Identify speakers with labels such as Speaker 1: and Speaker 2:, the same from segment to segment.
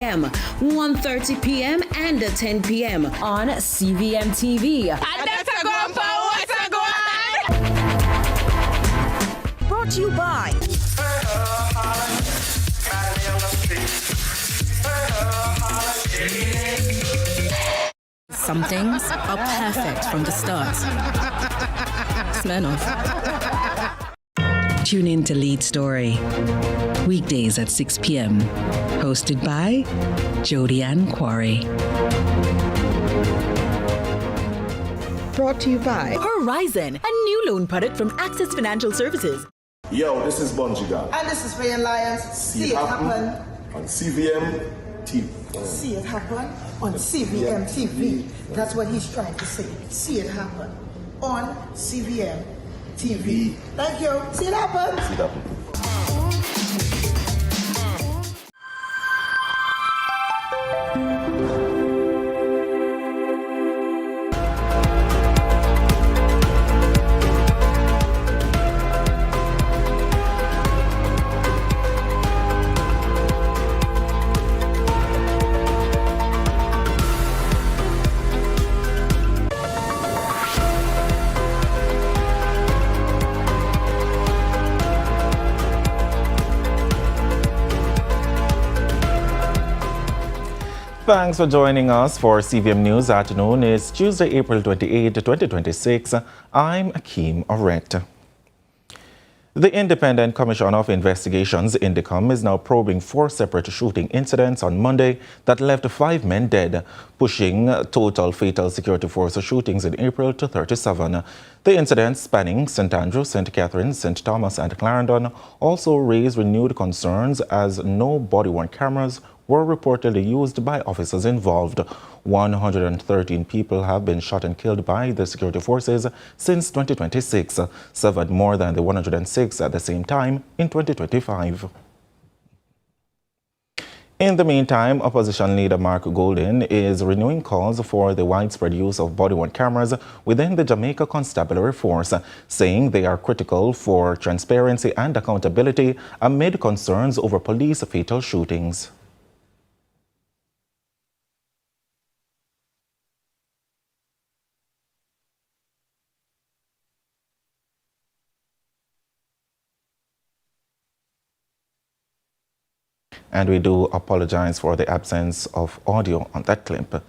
Speaker 1: 1:30 p.m. and 10 p.m. on CVM TV. Brought to you by some things are perfect from the start. Smell off. Tune in to Lead Story, weekdays at 6 p.m. Hosted by Jody Ann Quarry. Brought to you by Horizon, a new loan product from Access Financial Services.
Speaker 2: Yo, this is Bungie God.
Speaker 3: And this is Ray Lyons. See it happen
Speaker 2: on CVM TV.
Speaker 3: See it happen on CVM TV. That's what he's trying to say. See it happen on CVM TV. Thank you. See it happen.
Speaker 2: See it happen.
Speaker 4: Thanks for joining us for CVM News Afternoon. It's Tuesday, April 28, 2026. I'm Akeem Oret. The Independent Commission of Investigations, INDECOM, is now probing 4 separate shooting incidents on Monday that left 5 men dead, pushing total fatal security force shootings in April to 37. The incidents spanning St. Andrew, St. Catharines, St. Thomas and Clarendon also raised renewed concerns as no body-worn cameras were reportedly used by officers involved. 113 people have been shot and killed by the security forces since 2026, 7 more than the 106 at the same time in 2025. In the meantime, opposition leader Mark Golden is renewing calls for the widespread use of body-worn cameras within the Jamaica Constabulary Force, saying they are critical for transparency and accountability amid concerns over police fatal shootings. And we do apologize for the absence of audio on that clip.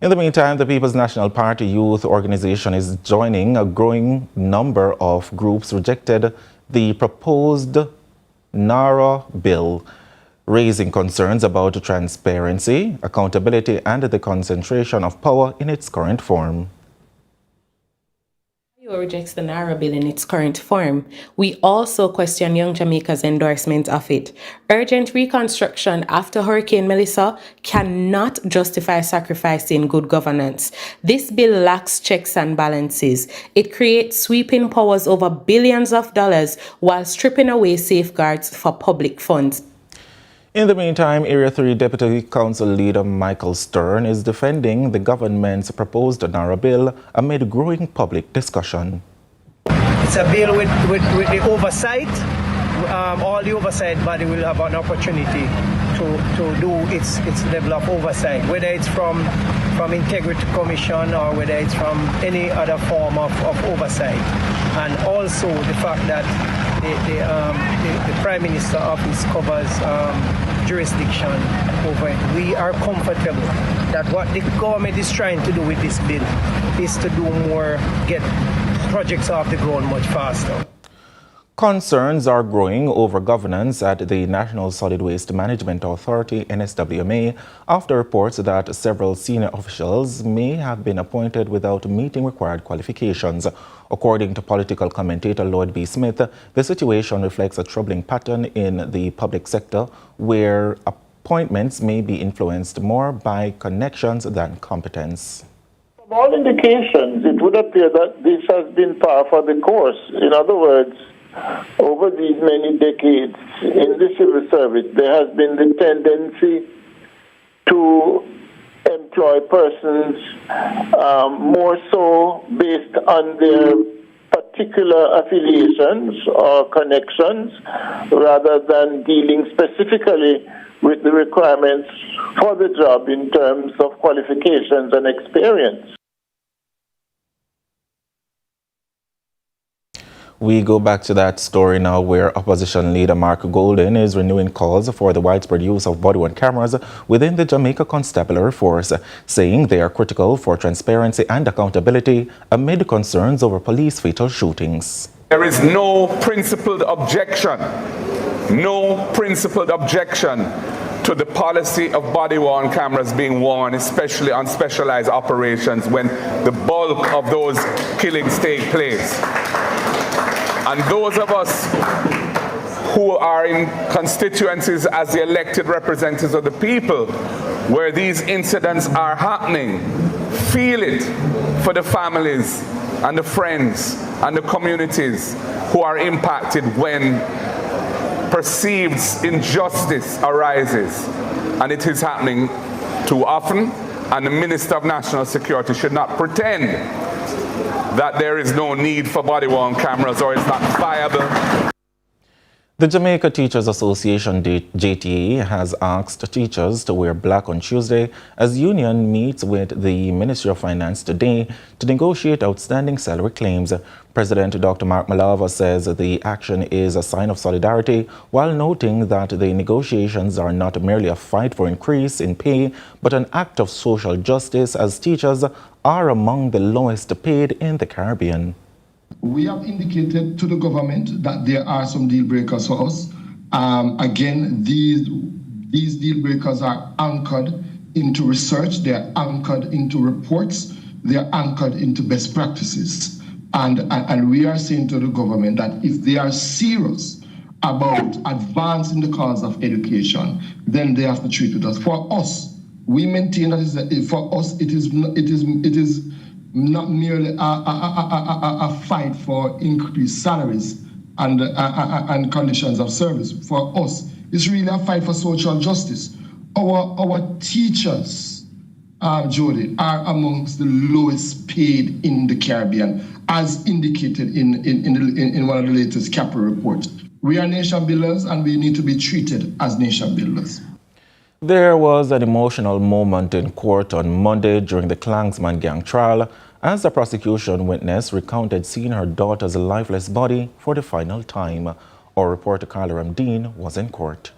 Speaker 4: In the meantime, the People's National Party Youth Organization is joining a growing number of groups rejected the proposed NARA bill, raising concerns about transparency, accountability, and the concentration of power in its current form.
Speaker 5: Rejects the NARA bill in its current form. We also question Young Jamaica's endorsement of it. Urgent reconstruction after Hurricane Melissa cannot justify sacrificing good governance. This bill lacks checks and balances. It creates sweeping powers over billions of dollars while stripping away safeguards for public funds.
Speaker 4: In the meantime, Area 3 Deputy Council Leader Michael Stern is defending the government's proposed NARA bill amid growing public discussion.
Speaker 6: It's a bill with the oversight. All the oversight body will have an opportunity to do its level of oversight, whether it's from Integrity Commission or whether it's from any other form of oversight. And also the fact that the Prime Minister office covers jurisdiction over it. We are comfortable that what the government is trying to do with this bill is to do more, get projects off the ground much faster.
Speaker 4: Concerns are growing over governance at the National Solid Waste Management Authority, NSWMA, after reports that several senior officials may have been appointed without meeting required qualifications. According to political commentator Lloyd B. Smith, the situation reflects a troubling pattern in the public sector where appointments may be influenced more by connections than competence.
Speaker 7: From all indications, it would appear that this has been par for the course. In other words, over these many decades in the civil service, there has been the tendency to employ persons more so based on their particular affiliations or connections rather than dealing specifically with the requirements for the job in terms of qualifications and experience.
Speaker 4: We go back to that story now where opposition leader Mark Golden is renewing calls for the widespread use of body-worn cameras within the Jamaica Constabulary Force, saying they are critical for transparency and accountability amid concerns over police fatal shootings.
Speaker 8: There is no principled objection to the policy of body-worn cameras being worn, especially on specialized operations when the bulk of those killings take place. And those of us who are in constituencies as the elected representatives of the people where these incidents are happening, feel it for the families and the friends and the communities who are impacted when perceived injustice arises. And it is happening too often, and the Minister of National Security should not pretend that there is no need for body-worn cameras or it's not viable.
Speaker 4: The Jamaica Teachers Association, JTA, has asked teachers to wear black on Tuesday as union meets with the Ministry of Finance today to negotiate outstanding salary claims. President Dr. Mark Malava says the action is a sign of solidarity, while noting that the negotiations are not merely a fight for increase in pay, but an act of social justice as teachers are among the lowest paid in the Caribbean.
Speaker 9: We have indicated to the government that there are some deal breakers for us. Again, these deal breakers are anchored into research, they're anchored into reports, they're anchored into best practices. And we are saying to the government that if they are serious about advancing the cause of education, then they have to treat with us. For us, we maintain that for us it is not merely a fight for increased salaries and conditions of service. For us, it's really a fight for social justice. Our teachers, Jody, are amongst the lowest paid in the Caribbean, as indicated in one of the latest CAPRA reports. We are nation builders, and we need to be treated as nation builders.
Speaker 4: There was an emotional moment in court on Monday during the Klansman gang trial as the prosecution witness recounted seeing her daughter's lifeless body for the final time. Our reporter Carla Ramdeen was in court.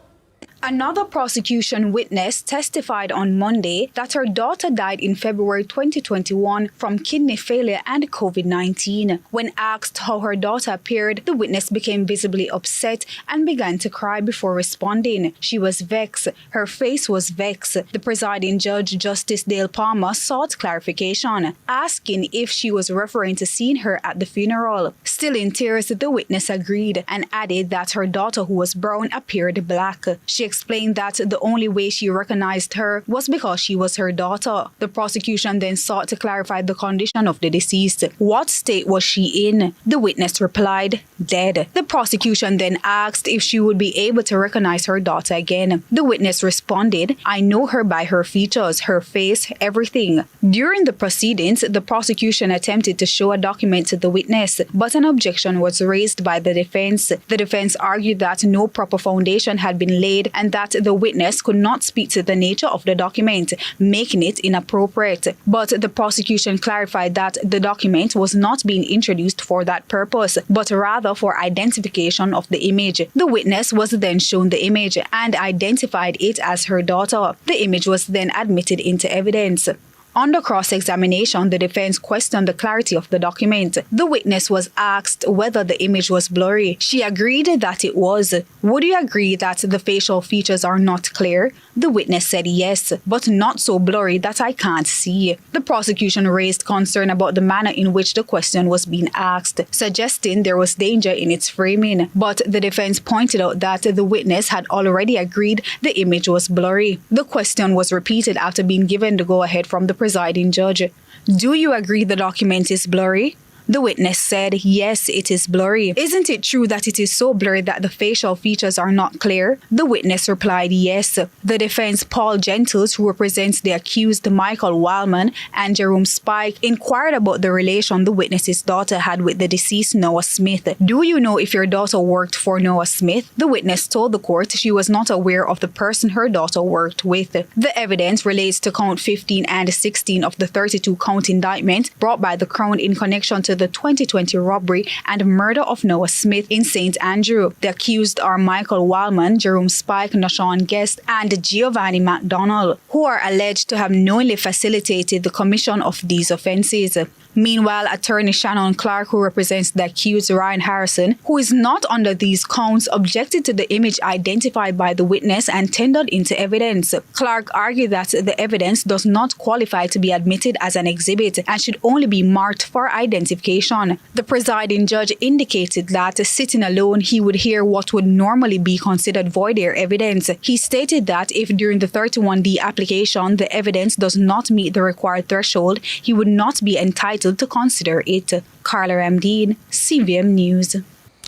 Speaker 10: Another prosecution witness testified on Monday that her daughter died in February 2021 from kidney failure and COVID-19. When asked how her daughter appeared, the witness became visibly upset and began to cry before responding. She was vexed. Her face was vexed. The presiding judge, Justice Dale Palmer, sought clarification, asking if she was referring to seeing her at the funeral. Still in tears, the witness agreed and added that her daughter, who was brown, appeared black. She explained that the only way she recognized her was because she was her daughter. The prosecution then sought to clarify the condition of the deceased. What state was she in? The witness replied, dead. The prosecution then asked if she would be able to recognize her daughter again. The witness responded, I know her by her features, her face, everything. During the proceedings, the prosecution attempted to show a document to the witness, but an objection was raised by the defense. The defense argued that no proper foundation had been laid and that the witness could not speak to the nature of the document, making it inappropriate. But the prosecution clarified that the document was not being introduced for that purpose, but rather for identification of the image. The witness was then shown the image and identified it as her daughter. The image was then admitted into evidence. Under cross-examination, the defense questioned the clarity of the document. The witness was asked whether the image was blurry. She agreed that it was. Would you agree that the facial features are not clear? The witness said yes, but not so blurry that I can't see. The prosecution raised concern about the manner in which the question was being asked, suggesting there was danger in its framing. But the defense pointed out that the witness had already agreed the image was blurry. The question was repeated after being given the go-ahead from the presiding judge. Do you agree the document is blurry? The witness said, yes, it is blurry. Isn't it true that it is so blurry that the facial features are not clear? The witness replied, yes. The defense, Paul Gentles, who represents the accused Michael Wildman and Jerome Spike, inquired about the relation the witness's daughter had with the deceased Noah Smith. Do you know if your daughter worked for Noah Smith? The witness told the court she was not aware of the person her daughter worked with. The evidence relates to count 15 and 16 of the 32-count indictment brought by the Crown in connection to the 2020 robbery and murder of Noah Smith in St. Andrew. The accused are Michael Wildman, Jerome Spike, Nashawn Guest, and Giovanni McDonald, who are alleged to have knowingly facilitated the commission of these offences. Meanwhile, attorney Shannon Clark, who represents the accused Ryan Harrison, who is not under these counts, objected to the image identified by the witness and tendered into evidence. Clark argued that the evidence does not qualify to be admitted as an exhibit and should only be marked for identification. The presiding judge indicated that, sitting alone, he would hear what would normally be considered voir dire evidence. He stated that if during the 31D application the evidence does not meet the required threshold, he would not be entitled to consider it. Carla Ramdeen, CVM News.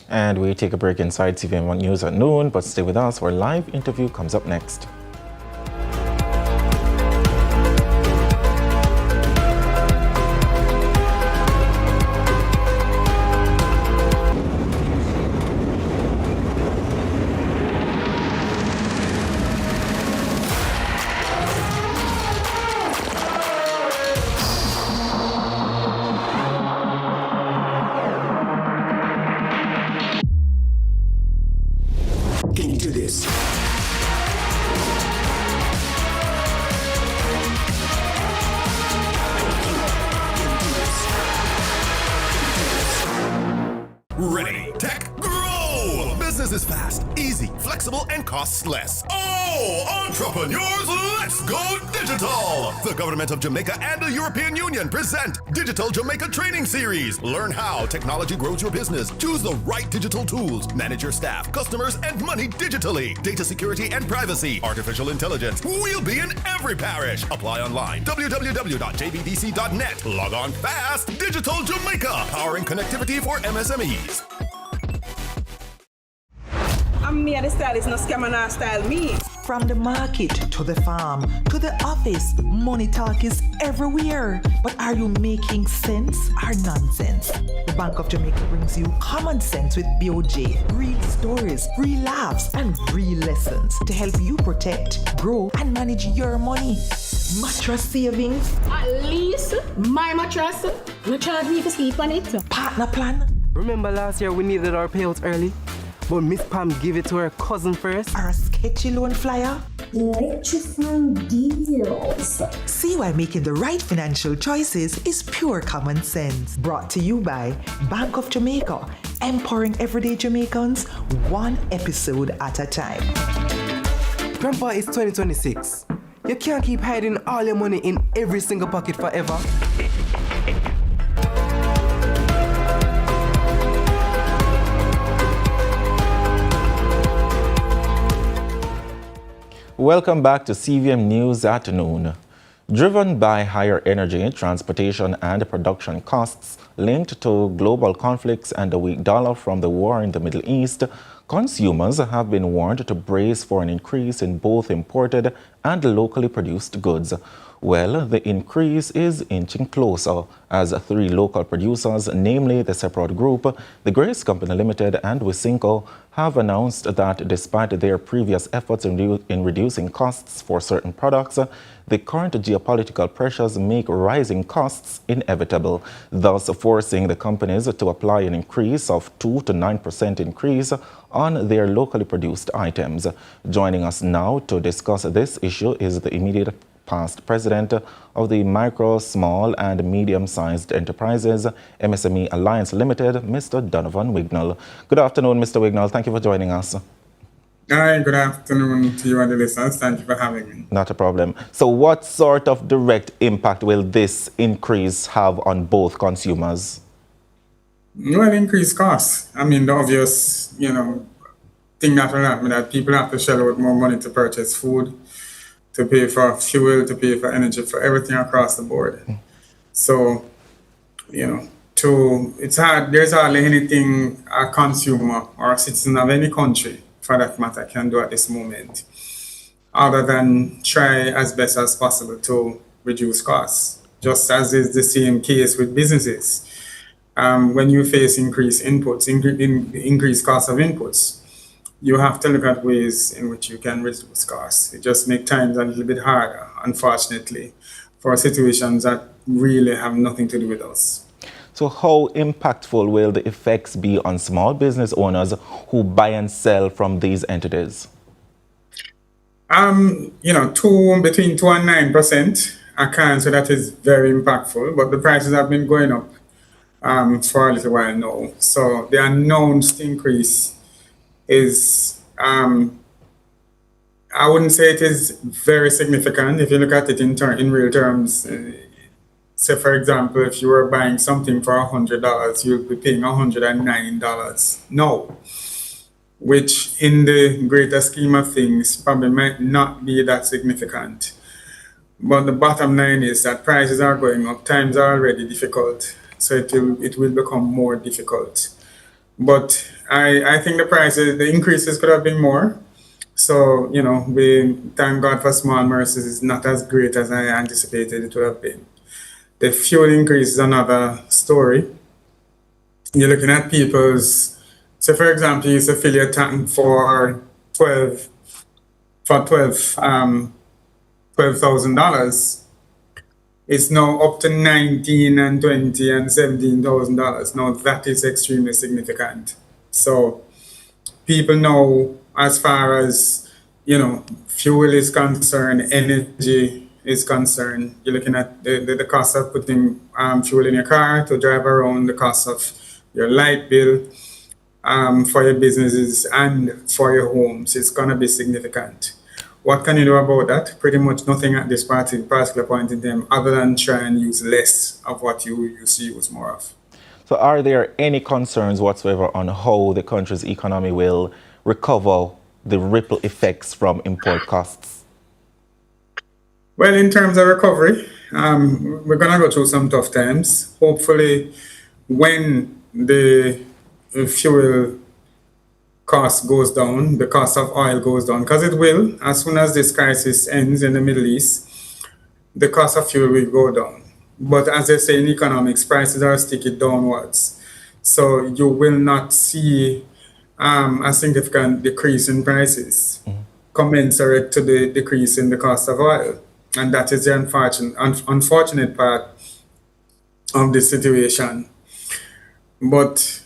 Speaker 4: And we take a break inside CVM News at noon, but stay with us. Our live interview comes up next.
Speaker 11: Can you do this?
Speaker 12: Ready, tech, grow! Business is fast, easy, flexible, and costs less. Oh, entrepreneurs, let's go digital! The government of Jamaica and the European Union present Digital Jamaica Training Series. Learn how technology grows your business. Choose the right digital tools. Manage your staff, customers, and money digitally. Data security and privacy. Artificial intelligence. We'll be in every parish. Apply online. www.jbdc.net. Log on fast. Digital Jamaica. Powering connectivity for MSMEs.
Speaker 13: I'm me, the stylist, no scammer, no style me.
Speaker 14: From the market to the farm to the office, money talk is everywhere. But are you making sense or nonsense? The Bank of Jamaica brings you common sense with BOJ. Real stories, real laughs, and real lessons to help you protect, grow, and manage your money. Mattress savings.
Speaker 13: At least my mattress. No charge me to sleep on it.
Speaker 14: Partner plan.
Speaker 15: Remember last year we needed our payouts early? But Miss Pam gave it to her cousin first.
Speaker 14: Or a sketchy loan flyer.
Speaker 16: Electrifying deals.
Speaker 14: See why making the right financial choices is pure common sense. Brought to you by Bank of Jamaica, empowering everyday Jamaicans one episode at a time.
Speaker 15: Grandpa, it's 2026. You can't keep hiding all your money in every single pocket forever.
Speaker 4: Welcome back to CVM News at noon. Driven by higher energy, transportation, and production costs linked to global conflicts and the weak dollar from the war in the Middle East, consumers have been warned to brace for an increase in both imported and locally produced goods. Well, the increase is inching closer as three local producers, namely the Separate Group, the Grace Company Limited, and Wisinco, have announced that despite their previous efforts in reducing costs for certain products, the current geopolitical pressures make rising costs inevitable, thus forcing the companies to apply an increase of 2 to 9% increase on their locally produced items. Joining us now to discuss this issue is the immediate past president of the Micro, Small and Medium-Sized Enterprises MSME Alliance Limited, Mr. Donovan Wignall. Good afternoon, Mr. Wignall. Thank you for joining us.
Speaker 17: Hi, good afternoon to you and the listeners. Thank you for having me.
Speaker 4: Not a problem. So what sort of direct impact will this increase have on both consumers?
Speaker 17: Well, increased costs. I mean, the obvious, thing that will happen that people have to shell out more money to purchase food, to pay for fuel, to pay for energy, for everything across the board. So, 2 it's hard, there's hardly anything a consumer or a citizen of any country, for that matter, can do at this moment, other than try as best as possible to reduce costs, just as is the same case with businesses. When you face increased inputs, increased cost of inputs, you have to look at ways in which you can reduce costs. It just makes times a little bit harder, unfortunately, for situations that really have nothing to do with us.
Speaker 4: So how impactful will the effects be on small business owners who buy and sell from these entities?
Speaker 17: Between 2 and 9%, I can't say that is very impactful, but the prices have been going up for a little while now. So the announced increase is, I wouldn't say it is very significant. If you look at it in real terms, say for example, if you were buying something for $100, you'll be paying $109 now, which in the greater scheme of things probably might not be that significant. But the bottom line is that prices are going up, times are already difficult, so it will become more difficult. But I think the increases could have been more. So, we thank God for small mercies. It's not as great as I anticipated it would have been. The fuel increase is another story. You're looking at people's, so for example, you used to fill your tank for $12,000. It's now up to $19,000 and $20,000 and $17,000. Now that is extremely significant. So people know, as far as fuel is concerned, energy is concerned, you're looking at the cost of putting fuel in your car to drive around, the cost of your light bill for your businesses and for your homes. It's going to be significant. What can you do about that? Pretty much nothing at this particular point in time, other than try and use less of what you used to use more of.
Speaker 4: So are there any concerns whatsoever on how the country's economy will recover the ripple effects from import costs?
Speaker 17: Well, in terms of recovery, we're going to go through some tough times. Hopefully, when the fuel cost goes down, the cost of oil goes down, because it will. As soon as this crisis ends in the Middle East, the cost of fuel will go down. But as they say in economics, prices are sticky downwards. So you will not see a significant decrease in prices commensurate to the decrease in the cost of oil. And that is the unfortunate part of the situation. But,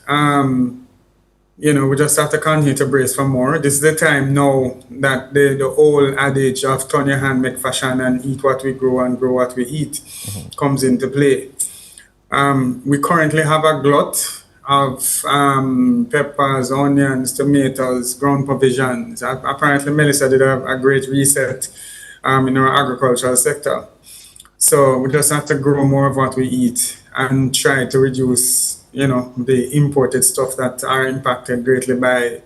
Speaker 17: we just have to continue to brace for more. This is the time now that the old adage of turn your hand, make fashion, and eat what we grow and grow what we eat comes into play. We currently have a glut of peppers, onions, tomatoes, ground provisions. Apparently, Melissa did a great reset in our agricultural sector. So we just have to grow more of what we eat and try to reduce, the imported stuff that are impacted greatly by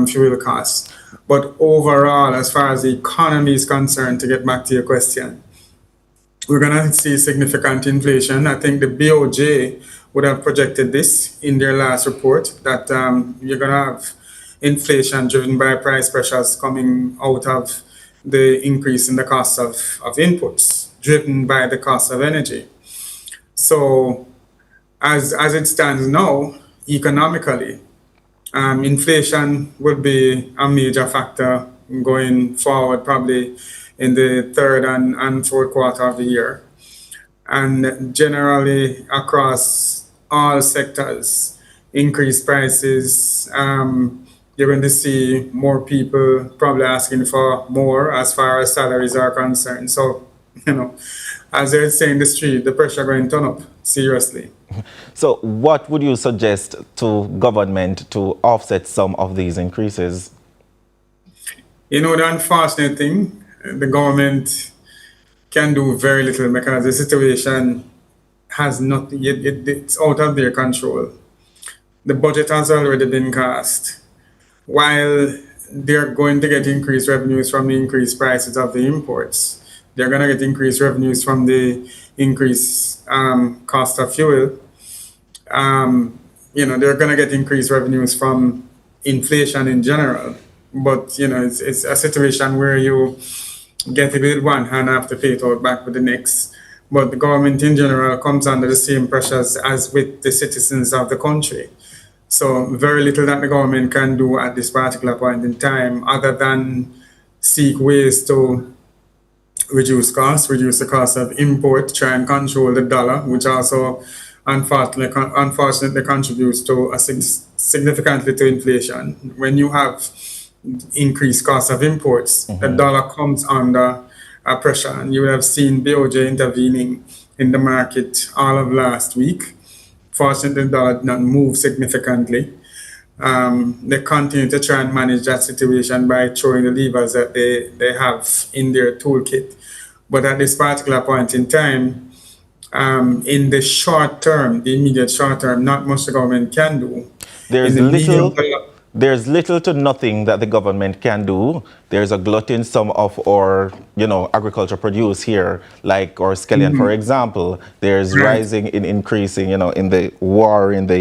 Speaker 17: fuel costs. But overall, as far as the economy is concerned, to get back to your question, we're going to see significant inflation. I think the BOJ would have projected this in their last report, that you're going to have inflation driven by price pressures coming out of the increase in the cost of inputs, driven by the cost of energy. So as it stands now, economically, inflation will be a major factor going forward, probably in the third and fourth quarter of the year. And generally across all sectors, increased prices, you're going to see more people probably asking for more as far as salaries are concerned. So, as they say in the street, the pressure going to turn up seriously.
Speaker 4: So what would you suggest to government to offset some of these increases?
Speaker 17: The unfortunate thing, the government can do very little because the situation has not yet, it's out of their control. The budget has already been cast. While they're going to get increased revenues from the increased prices of the imports, they're going to get increased revenues from the increased cost of fuel. they're going to get increased revenues from inflation in general. But, it's a situation where you get it with one hand and have to pay it out back with the next. But the government in general comes under the same pressures as with the citizens of the country. So very little that the government can do at this particular point in time other than seek ways to reduce the cost of import, try and control the dollar, which also unfortunately contributes to significantly to inflation. When you have increased cost of imports, the dollar comes under pressure, and you would have seen BOJ intervening in the market all of last week. Fortunately, the dollar did not move significantly. They continue to try and manage that situation by throwing the levers that they have in their toolkit. But at this particular point in time, in the short term, the immediate short term, not much the government can do.
Speaker 4: There's little to nothing that the government can do. There's a glut in some of our, agriculture produce here, like our scallion, for example. There's rising in increasing, in the war in the